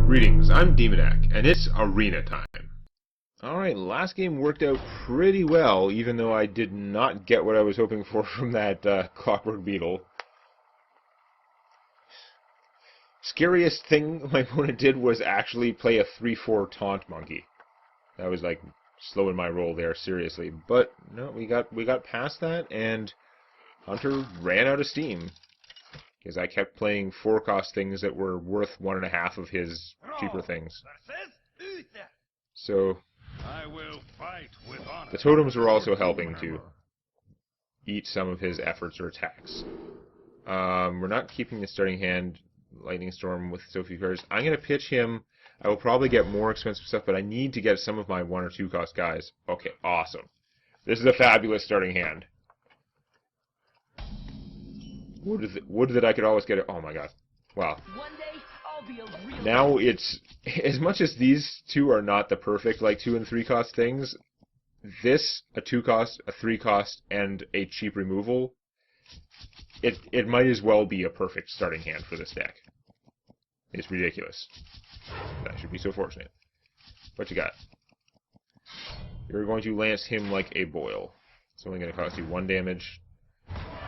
Greetings, I'm Demonac, and it's arena time. Alright, last game worked out pretty well, even though I did not get what I was hoping for from that Clockwork Beetle. Scariest thing my opponent did was actually play a 3-4 Taunt Monkey. That was like slowing my roll there, seriously. But no, we got past that, and Hunter ran out of steam. Because I kept playing 4-cost things that were worth 1.5 of his cheaper things. So the totems were also helping to eat some of his efforts or attacks. We're not keeping the starting hand Lightning Storm with so few cards. I'm going to pitch him. I will probably get more expensive stuff, but I need to get some of my 1 or 2 cost guys. Okay, awesome. This is a fabulous starting hand. Wood that I could always get. Oh my god. Wow. Now it's, as much as these two are not the perfect like 2 and 3 cost things, this, a 2 cost, a 3 cost, and a cheap removal, it might as well be a perfect starting hand for this deck. It's ridiculous. I should be so fortunate. What you got? You're going to lance him like a boil. It's only going to cost you 1 damage.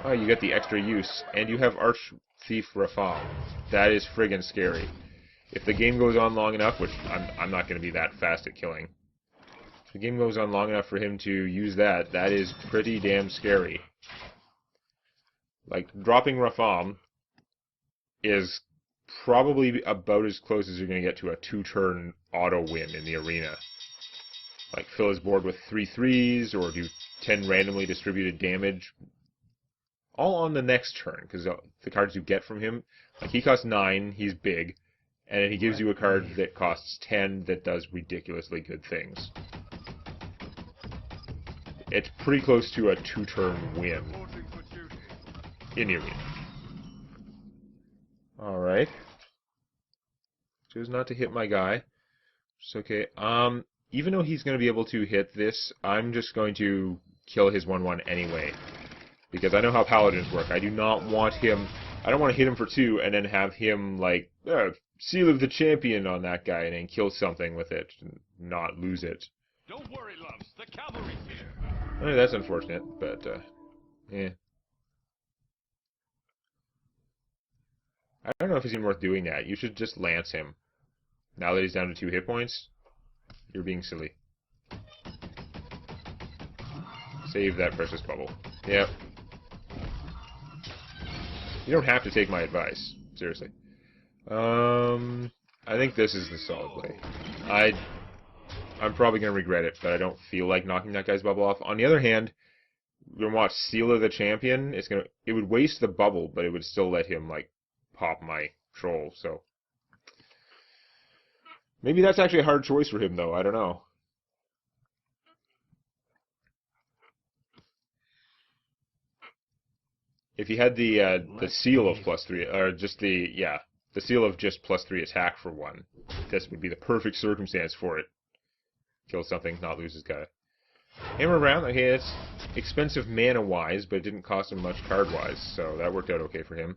Oh, you get the extra use, and you have Arch Thief Rafal. That is friggin' scary. If the game goes on long enough, which I'm not going to be that fast at killing, if the game goes on long enough for him to use that, that is pretty damn scary. Like, dropping Rafam is probably about as close as you're going to get to a 2-turn auto win in the arena. Like, fill his board with 3 3s, or do 10 randomly distributed damage. All on the next turn, because the cards you get from him, like he costs 9, he's big, and then he gives you a card that costs 10 that does ridiculously good things. It's pretty close to a 2-turn win in the arena. Alright. Choose not to hit my guy. It's okay. Even though he's going to be able to hit this, I'm just going to kill his 1-1 anyway. Because I know how paladins work. I do not want him... I don't want to hit him for 2 and then have him, like, Seal of the Champion on that guy and then kill something with it and not lose it. Don't worry, loves. The cavalry's here. I mean, that's unfortunate, but, yeah. I don't know if it's even worth doing that. You should just lance him. Now that he's down to 2 hit points, you're being silly. Save that precious bubble. Yep. You don't have to take my advice. Seriously. I think this is the solid play. I'm probably going to regret it, but I don't feel like knocking that guy's bubble off. On the other hand, you're going to watch Seal of the Champion. It would waste the bubble, but it would still let him, like, pop my troll, so. Maybe that's actually a hard choice for him, though. I don't know. If he had the seal of +3, or just the seal of just +3 attack for 1, this would be the perfect circumstance for it. Kill something, not lose his guy. Hammer around, okay, it's expensive mana-wise, but it didn't cost him much card-wise, so that worked out okay for him.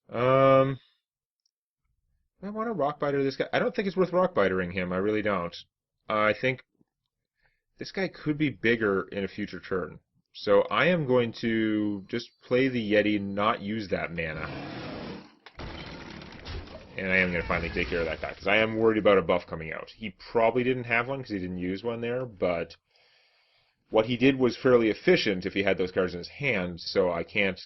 I want to Rockbiter this guy. I don't think it's worth Rockbitering him, I really don't. I think this guy could be bigger in a future turn. So I am going to just play the Yeti, not use that mana. And I am going to finally take care of that guy, because I am worried about a buff coming out. He probably didn't have one, because he didn't use one there, but what he did was fairly efficient if he had those cards in his hand, so I can't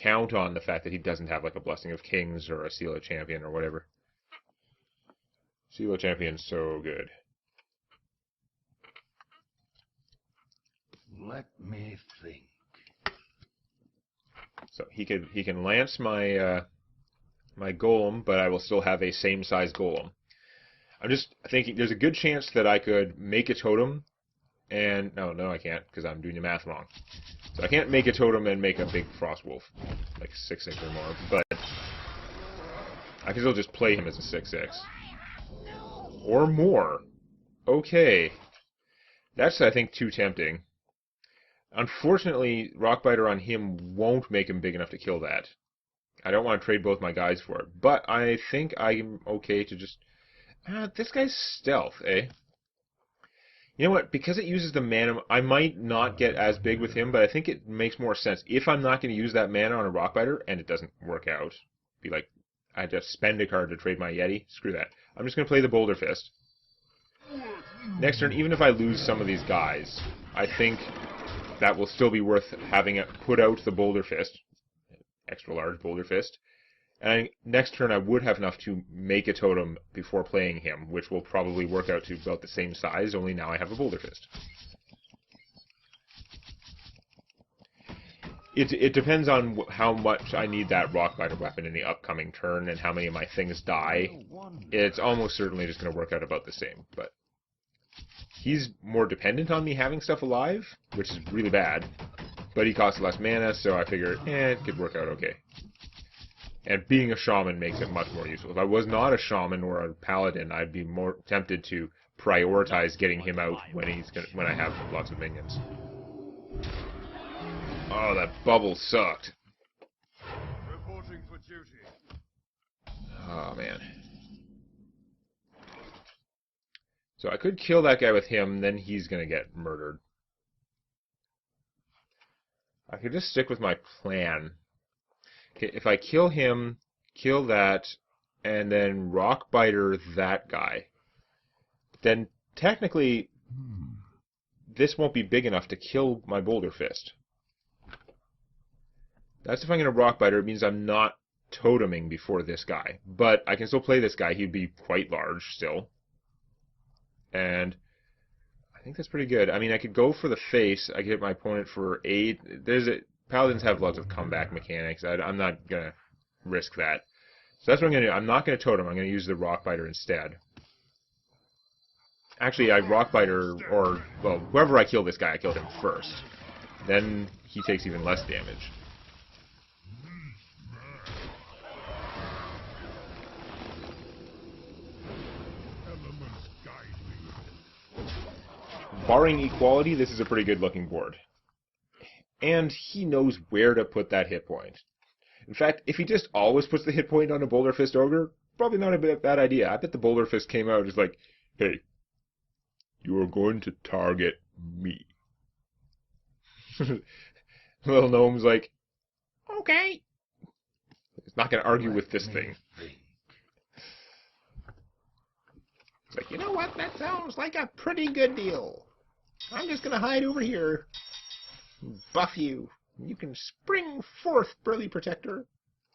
count on the fact that he doesn't have like a Blessing of Kings or a Seal of Champion or whatever. Seal of Champion's so good. Let me think. So he can lance my my golem, but I will still have a same size golem. I'm just thinking there's a good chance that I could make a totem, and no I can't because I'm doing the math wrong. So I can't make a totem and make a big frost wolf, like 6/6 or more. But I can still just play him as a 6/6 or more. Okay, that's I think too tempting. Unfortunately, Rockbiter on him won't make him big enough to kill that. I don't want to trade both my guys for it. But I think I'm okay to just... this guy's stealth, eh? You know what? Because it uses the mana, I might not get as big with him, but I think it makes more sense. If I'm not going to use that mana on a Rockbiter, and it doesn't work out, be like, I just spend a card to trade my Yeti. Screw that. I'm just going to play the Boulder Fist. Next turn, even if I lose some of these guys, I think that will still be worth having it put out the Boulder Fist. Extra large Boulder Fist. And next turn I would have enough to make a totem before playing him, which will probably work out to about the same size, only now I have a Boulder Fist. It depends on how much I need that Rockbiter weapon in the upcoming turn and how many of my things die. It's almost certainly just going to work out about the same, but he's more dependent on me having stuff alive, which is really bad, but he costs less mana, so I figured, it could work out okay. And being a Shaman makes it much more useful. If I was not a Shaman or a Paladin, I'd be more tempted to prioritize getting him out when I have lots of minions. Oh, that bubble sucked. Reporting for duty. Oh, man. So I could kill that guy with him, then he's going to get murdered. I could just stick with my plan. Okay, if I kill him, kill that, and then Rockbiter that guy, then technically this won't be big enough to kill my Boulder Fist. That's if I'm going to Rockbiter. It means I'm not toteming before this guy. But I can still play this guy. He'd be quite large still. And I think that's pretty good. I mean, I could go for the face. I could hit my opponent for 8. Paladins have lots of comeback mechanics. I'm not going to risk that. So that's what I'm going to do. I'm not going to totem. I'm going to use the Rockbiter instead. Actually, I Rockbiter, or, well, whoever I kill this guy, I killed him first. Then he takes even less damage. Barring equality, this is a pretty good looking board. And he knows where to put that hit point. In fact, if he just always puts the hit point on a Boulder Fist Ogre, probably not a bad idea. I bet the Boulder Fist came out just like, hey, you are going to target me. Little Gnome's like, okay. He's not going to argue with this thing. It's like, you know what? That sounds like a pretty good deal. I'm just going to hide over here. Buff you. You can spring forth, Burly Protector.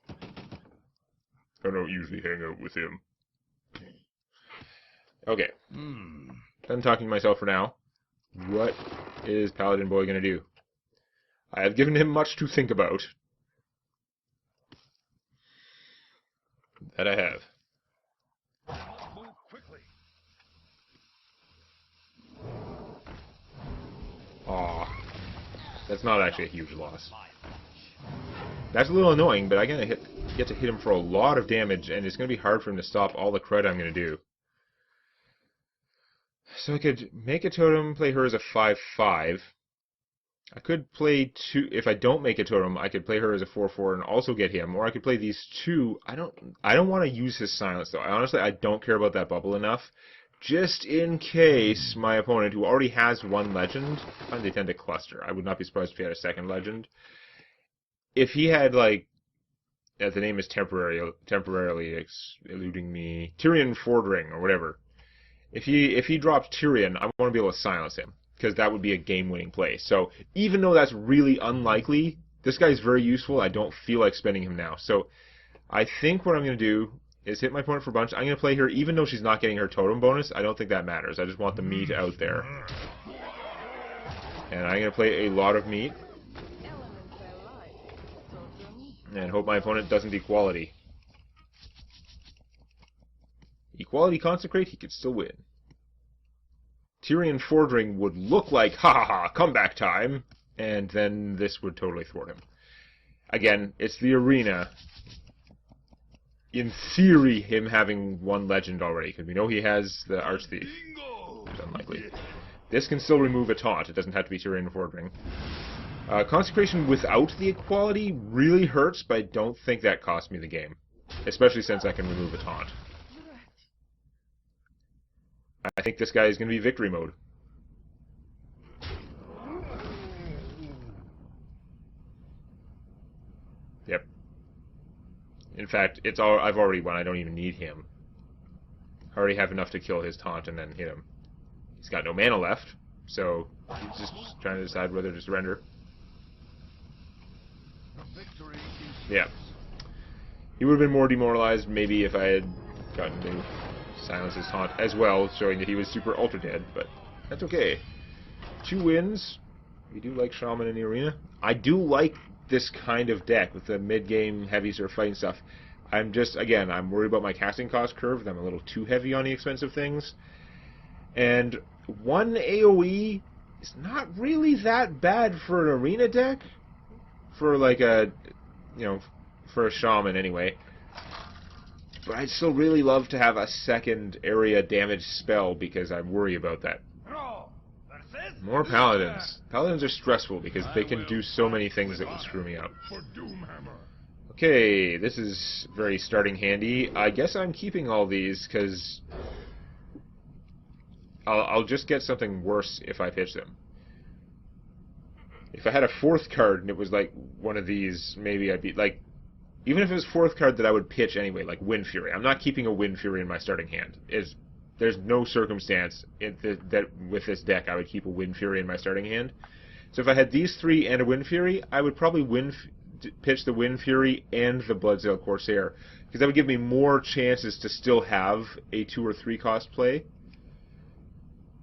I don't usually hang out with him. Okay. Done talking to myself for now. What is Paladin Boy going to do? I have given him much to think about. That I have. Move quickly. Aw. That's not actually a huge loss. That's a little annoying, but I'm going to get to hit him for a lot of damage, and it's going to be hard for him to stop all the crud I'm going to do. So I could make a totem, play her as a 5/5. I could play 2... If I don't make a totem, I could play her as a 4/4 and also get him, or I could play these 2. I don't want to use his silence, though. Honestly, I don't care about that bubble enough. Just in case my opponent, who already has 1 legend, and they tend to cluster. I would not be surprised if he had a 2nd legend. If he had, like, the name is temporarily eluding me, Tyrion Fordring, or whatever. If he dropped Tyrion, I want to be able to silence him, because that would be a game-winning play. So even though that's really unlikely, this guy's very useful. I don't feel like spending him now. So I think what I'm going to do is hit my opponent for a bunch. I'm going to play her, even though she's not getting her totem bonus. I don't think that matters. I just want the meat out there. And I'm going to play a lot of meat. And hope my opponent doesn't equality. Equality consecrate, he could still win. Tyrion Fordring would look like, ha ha ha, comeback time. And then this would totally thwart him. Again, it's the arena. In theory, him having 1 legend already, because we know he has the Archthief. It's unlikely. This can still remove a taunt. It doesn't have to be Tyrion Fordring. Consecration without the equality really hurts, but I don't think that cost me the game. Especially since I can remove a taunt. I think this guy is going to be victory mode. Yep. In fact, I've already won. I don't even need him. I already have enough to kill his taunt and then hit him. He's got no mana left, so he's just trying to decide whether to surrender. Yeah. He would have been more demoralized maybe if I had gotten to silence his taunt as well, showing that he was super ultra dead, but that's okay. 2 wins. We do like Shaman in the arena. I do like this kind of deck with the mid-game heavy sort of fighting stuff. I'm worried about my casting cost curve. I'm a little too heavy on the expensive things. And 1 AoE is not really that bad for an arena deck. For like a, for a Shaman anyway. But I'd still really love to have a second area damage spell because I worry about that. More Paladins. Paladins are stressful because they can do so many things that would screw me up. Okay, this is very starting handy. I guess I'm keeping all these because I'll just get something worse if I pitch them. If I had a 4th card and it was like one of these, maybe I'd be like, even if it was 4th card that I would pitch anyway, like Wind Fury. I'm not keeping a Wind Fury in my starting hand. There's no circumstance that with this deck I would keep a Wind Fury in my starting hand. So if I had these 3 and a Wind Fury, I would probably pitch the Wind Fury and the Bloodsail Corsair, because that would give me more chances to still have a 2 or 3 cost play.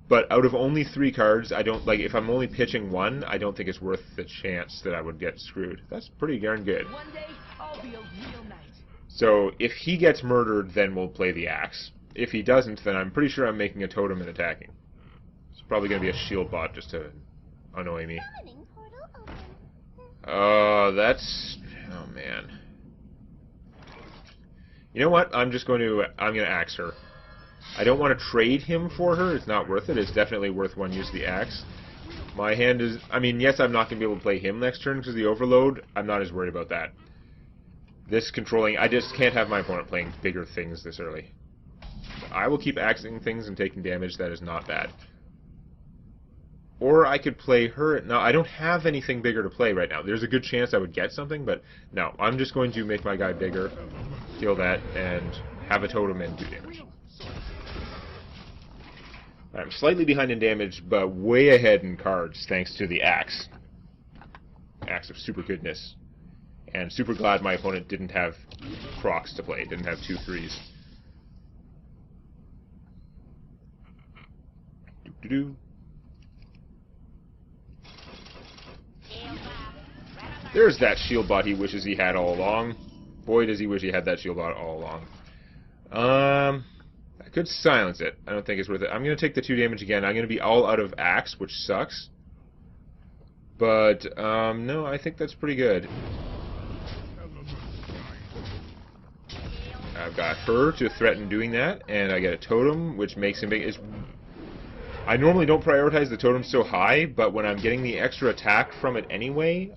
But out of only 3 cards, I don't like. If I'm only pitching 1, I don't think it's worth the chance that I would get screwed. That's pretty darn good. One day, I'll be a real knight. So if he gets murdered, then we'll play the axe. If he doesn't, then I'm pretty sure I'm making a totem and attacking. It's probably going to be a shield bot just to annoy me. Oh, man. You know what? I'm going to axe her. I don't want to trade him for her. It's not worth it. It's definitely worth 1 use of the axe. My hand is... yes, I'm not going to be able to play him next turn because of the overload. I'm not as worried about that. This controlling... I just can't have my opponent playing bigger things this early. I will keep axing things and taking damage. That is not bad. Or I could play her... No, I don't have anything bigger to play right now. There's a good chance I would get something, but no. I'm just going to make my guy bigger, kill that, and have a totem and do damage. I'm slightly behind in damage, but way ahead in cards thanks to the axe. Axe of super goodness. And super glad my opponent didn't have Crocs to play, didn't have 2 3s. Doo-doo-doo. There's that shield bot he wishes he had all along. Boy, does he wish he had that shield bot all along. I could silence it. I don't think it's worth it. I'm going to take the 2 damage again. I'm going to be all out of axe, which sucks. But, no, I think that's pretty good. I've got her to threaten doing that, and I get a totem, which makes him big. I normally don't prioritize the totem so high, but when I'm getting the extra attack from it anyway,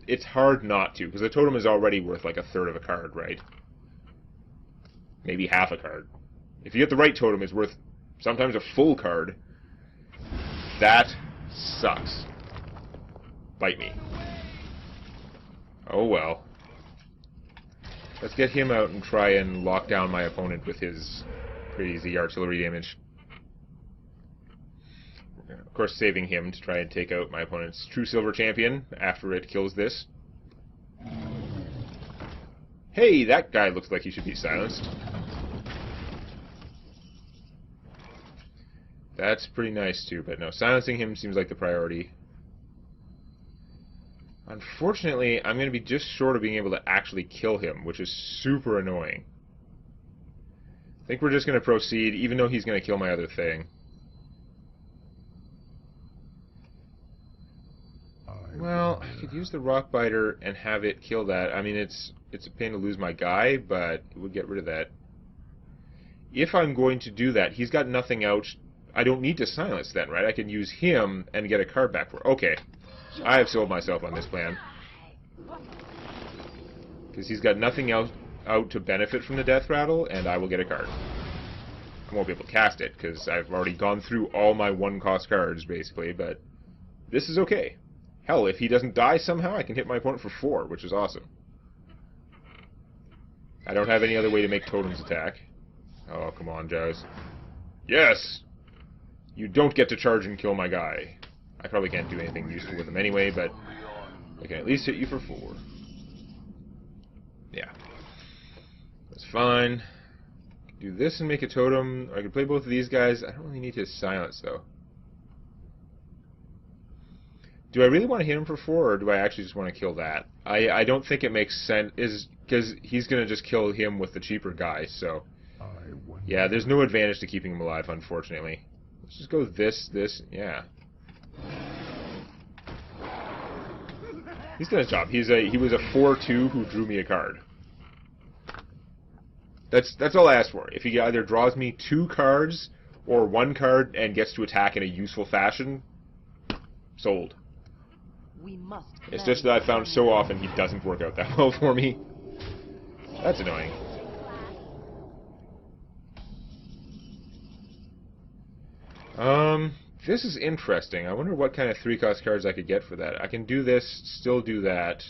it's hard not to, because the totem is already worth like 1/3 of a card, right? Maybe half a card. If you get the right totem, it's worth sometimes a full card. That sucks. Bite me. Oh well. Let's get him out and try and lock down my opponent with his crazy artillery damage. Of course, saving him to try and take out my opponent's True Silver Champion after it kills this. Hey, that guy looks like he should be silenced. That's pretty nice too, but no, silencing him seems like the priority. Unfortunately, I'm going to be just short of being able to actually kill him, which is super annoying. I think we're just going to proceed, even though he's going to kill my other thing. Well, I could use the Rockbiter and have it kill that. It's a pain to lose my guy, but it would get rid of that. If I'm going to do that, he's got nothing out. I don't need to silence then, right? I can use him and get a card back for... Okay. I have sold myself on this plan. Because he's got nothing else out to benefit from the Death Rattle, and I will get a card. I won't be able to cast it, because I've already gone through all my one-cost cards, basically, but this is okay. Hell, if he doesn't die somehow, I can hit my opponent for 4, which is awesome. I don't have any other way to make totems attack. Oh, come on, Jaws. Yes! You don't get to charge and kill my guy. I probably can't do anything useful with him anyway, but I can at least hit you for 4. Yeah. That's fine. Do this and make a totem. I could play both of these guys. I don't really need to silence, though. Do I really want to hit him for 4, or do I actually just want to kill that? I don't think it makes sense, because he's going to just kill him with the cheaper guy, so... Yeah, there's no advantage to keeping him alive, unfortunately. Let's just go this, yeah. He's done his job. He was a 4-2 who drew me a card. That's all I asked for. If he either draws me 2 cards, or 1 card, and gets to attack in a useful fashion, sold. It's just that I found so often he doesn't work out that well for me. That's annoying. This is interesting. I wonder what kind of 3-cost cards I could get for that. I can do this, still do that.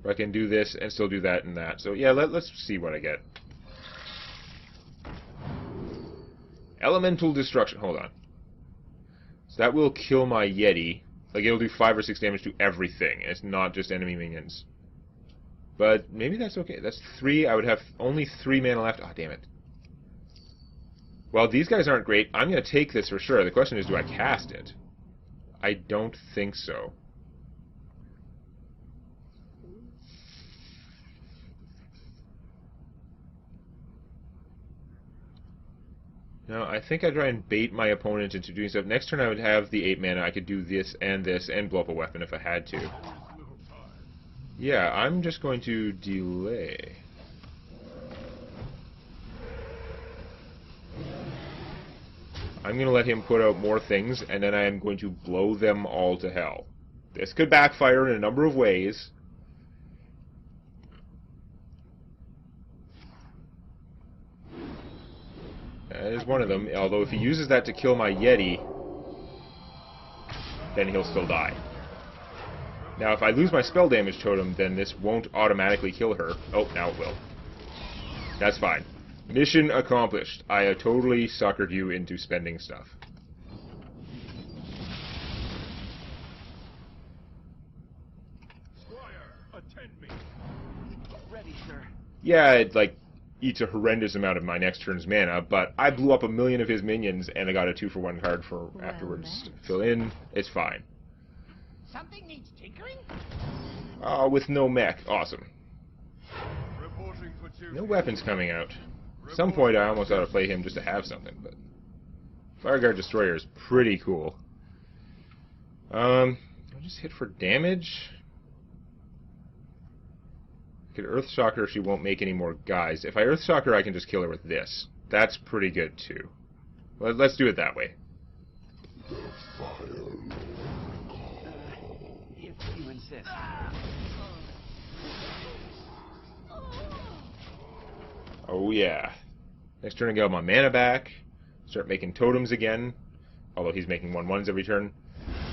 Or I can do this and still do that and that. So yeah, let's see what I get. Elemental Destruction. Hold on. So that will kill my Yeti. Like, it'll do 5 or 6 damage to everything. It's not just enemy minions. But maybe that's okay. That's 3. I would have only 3 mana left. Ah, damn it. Well, these guys aren't great. I'm going to take this for sure. The question is, do I cast it? I don't think so. No, I think I'd try and bait my opponent into doing stuff. Next turn I would have the 8 mana. I could do this, and blow up a weapon if I had to. Yeah, I'm just going to delay. I'm going to let him put out more things, and then I am going to blow them all to hell. This could backfire in a number of ways. That is one of them, although if he uses that to kill my Yeti, then he'll still die. Now, if I lose my spell damage totem, then this won't automatically kill her. Oh, now it will. That's fine. Mission accomplished. I totally suckered you into spending stuff. Squire, attend me. Ready, sir. Yeah, it, like, eats a horrendous amount of my next turn's mana, but I blew up 1,000,000 of his minions, and I got a 2-for-1 card for afterwards to fill in. It's fine. Something needs tinkering? Oh, with no mech. Awesome. Reporting for duty. No weapons coming out. At some point, I almost ought to play him just to have something, but... Fireguard Destroyer is pretty cool. I'll just hit for damage. I could Earthshock her, she won't make any more guys. If I Earthshock her, I can just kill her with this. That's pretty good, too. Let's do it that way. If you insist. Oh, yeah. Next turn I get my mana back. Start making totems again. Although he's making 1/1s every turn.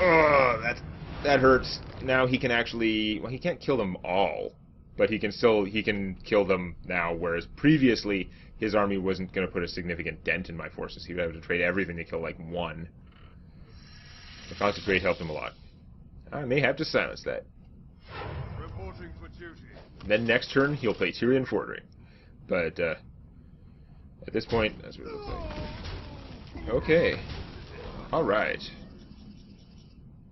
Oh, that hurts. Now he can actually... Well, he can't kill them all. But he can kill them now, whereas previously his army wasn't going to put a significant dent in my forces. He would have to trade everything to kill, like, 1. The Concentrate helped him a lot. I may have to silence that. Reporting for duty. Then next turn, he'll play Tyrian Fordring. But, at this point, that's what it looks like. Okay. Alright.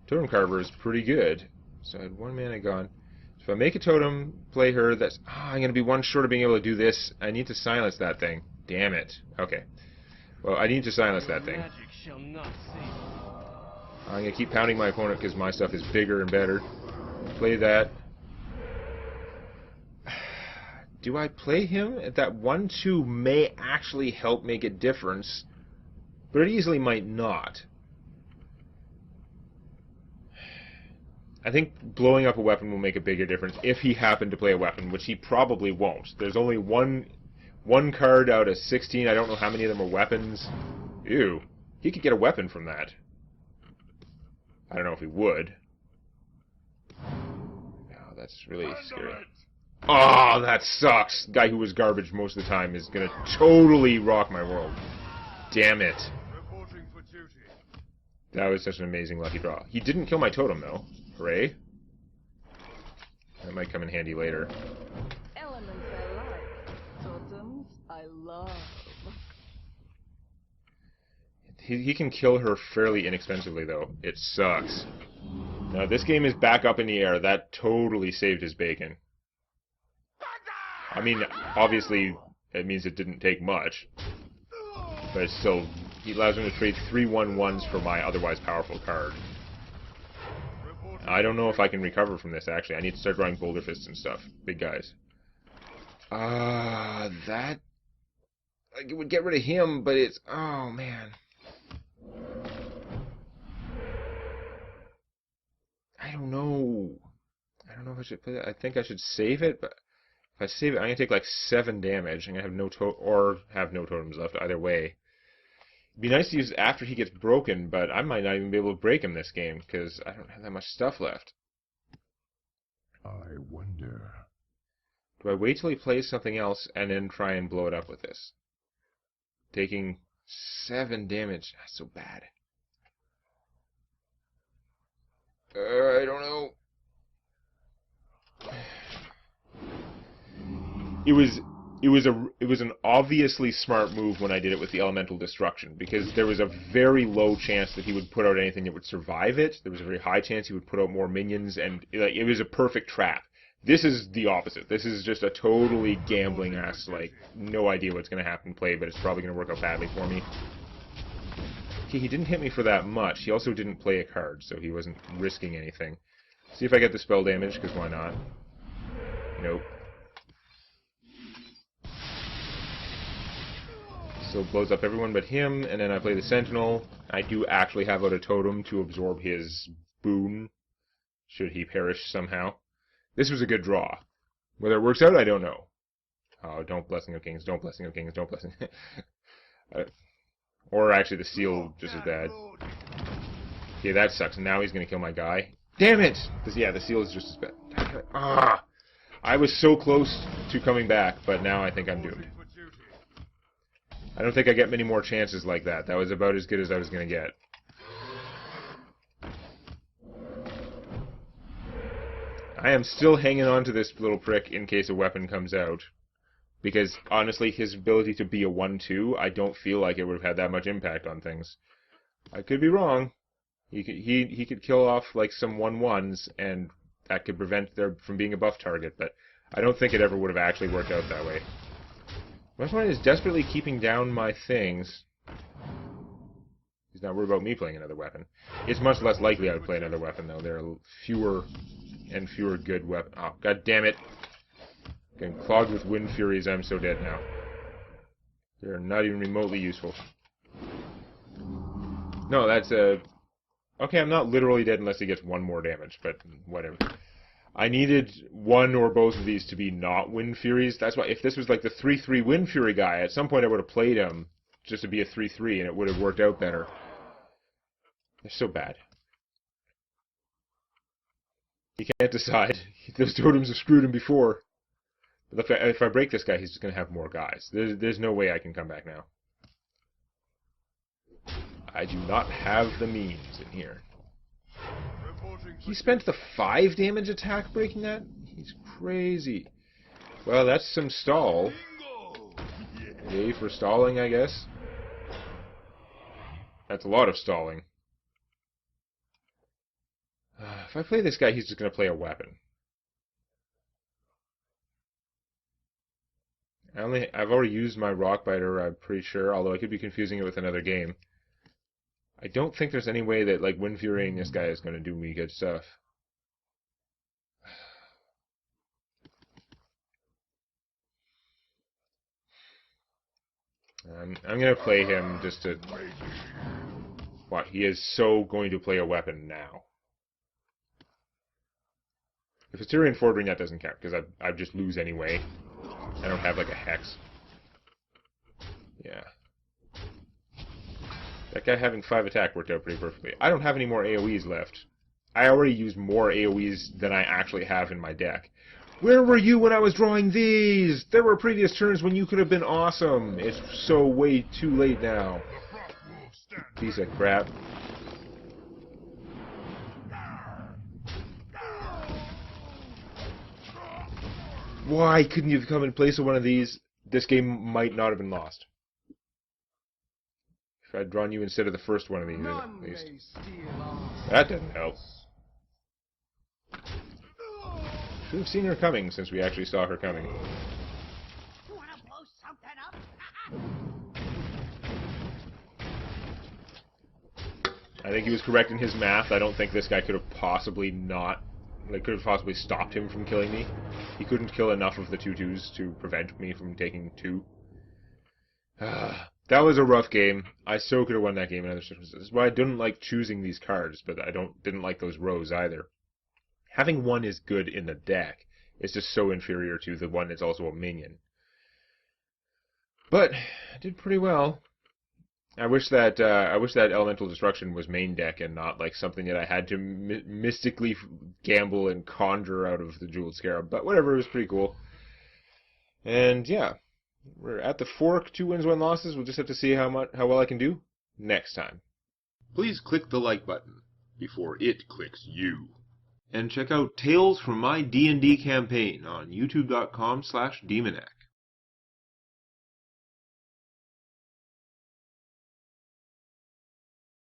Totem Carver is pretty good. So I had 1 mana gone. So if I make a totem, play her, that's... I'm going to be 1 short of being able to do this. I need to silence that thing. Damn it. Okay. Well, I need to silence that thing. Magic shall not save. I'm going to keep pounding my opponent because my stuff is bigger and better. Play that. Do I play him? That 1/2 may actually help make a difference, but it easily might not. I think blowing up a weapon will make a bigger difference if he happened to play a weapon, which he probably won't. There's only one card out of 16. I don't know how many of them are weapons. Ew. He could get a weapon from that. I don't know if he would. Oh, that's really scary. Oh, that sucks. The guy who was garbage most of the time is going to totally rock my world. Damn it. That was such an amazing lucky draw. He didn't kill my totem, though. Hooray. That might come in handy later. Elements I like. Totems I love. He can kill her fairly inexpensively, though. It sucks. Now, this game is back up in the air. That totally saved his bacon. I mean, obviously, it means it didn't take much. But it's still... He allows me to trade 3/1/1s for my otherwise powerful card. I don't know if I can recover from this, actually. I need to start drawing Boulder Fists and stuff. Big guys. That... Like, it would get rid of him, but it's... Oh, man. I don't know. I don't know if I should play that. I think I should save it, but if I save it, I'm going to take like 7 damage. I'm going to have no have no totems left, either way. It'd be nice to use it after he gets broken, but I might not even be able to break him this game, because I don't have that much stuff left. I wonder. Do I wait till he plays something else and then try and blow it up with this? Taking 7 damage. That's so bad. I don't know. It was an obviously smart move when I did it with the Elemental Destruction, because there was a very low chance that he would put out anything that would survive it. There was a very high chance he would put out more minions, and it was a perfect trap. This is the opposite. This is just a totally gambling-ass, like, no idea what's going to happen play, but it's probably going to work out badly for me. Okay, he didn't hit me for that much. He also didn't play a card, so he wasn't risking anything. See if I get the spell damage, because why not? Nope. Still blows up everyone but him, and then I play the Sentinel. I do actually have out a totem to absorb his boon, should he perish somehow. This was a good draw. Whether it works out, I don't know. Oh, don't Blessing of Kings, don't Blessing of Kings, don't Blessing... Or actually the seal just as bad. Okay, that sucks. Now he's going to kill my guy. Damn it! Yeah, the seal is just as bad. Ah! I was so close to coming back, but now I think I'm doomed. I don't think I get many more chances like that. That was about as good as I was going to get. I am still hanging on to this little prick in case a weapon comes out. Because, honestly, his ability to be a 1/2, I don't feel like it would have had that much impact on things. I could be wrong. He could kill off, like, some 1/1s, and that could prevent there from being a buff target, but I don't think it ever would have actually worked out that way. My point is desperately keeping down my things. He's not worried about me playing another weapon. It's much less likely I would play another weapon, though. There are fewer and fewer good weapons. Oh, god damn it. Getting clogged with Wind Furies, I'm so dead now. They're not even remotely useful. No, that's a... Okay, I'm not literally dead unless he gets 1 more damage, but whatever. I needed one or both of these to be not Wind Furies. That's why, if this was like the 3/3 Wind Fury guy, at some point I would have played him just to be a 3/3, and it would have worked out better. They're so bad. He can't decide. Those totems have screwed him before. But if I break this guy, he's just going to have more guys. There's no way I can come back now. I do not have the means in here. He spent the 5 damage attack breaking that? He's crazy. Well, that's some stall. Yay for stalling, I guess. That's a lot of stalling. If I play this guy, he's just going to play a weapon. I've already used my Rockbiter, I'm pretty sure, although I could be confusing it with another game. I don't think there's any way that, like, Wind Furying this guy is going to do me good stuff. I'm going to play him just to... What, he is so going to play a weapon now. If it's Tyrian Fordring, that doesn't count, because I'd just lose anyway. I don't have, like, a Hex. Yeah. That guy having 5 attack worked out pretty perfectly. I don't have any more AoEs left. I already used more AoEs than I actually have in my deck. Where were you when I was drawing these? There were previous turns when you could have been awesome. It's so way too late now. Piece of crap. Why couldn't you have come in place of one of these? This game might not have been lost. If I'd drawn you instead of the first one of these, at least. That didn't help. Should have seen her coming, since we actually saw her coming. Wanna blow something up? I think he was correct in his math. I don't think this guy could have possibly stopped him from killing me. He couldn't kill enough of the 2/2s to prevent me from taking 2. That was a rough game. I so could have won that game in other circumstances. That's why I didn't like choosing these cards, but I didn't like those rows either. Having one is good in the deck. It's just so inferior to the one that's also a minion. But I did pretty well. I wish that Elemental Destruction was main deck and not like something that I had to mystically gamble and conjure out of the Jeweled Scarab. But whatever, it was pretty cool. And yeah, we're at the fork. 2 wins, 1 losses. We'll just have to see how well I can do next time. Please click the like button before it clicks you. And check out Tales from My D&D Campaign on youtube.com/Demonac.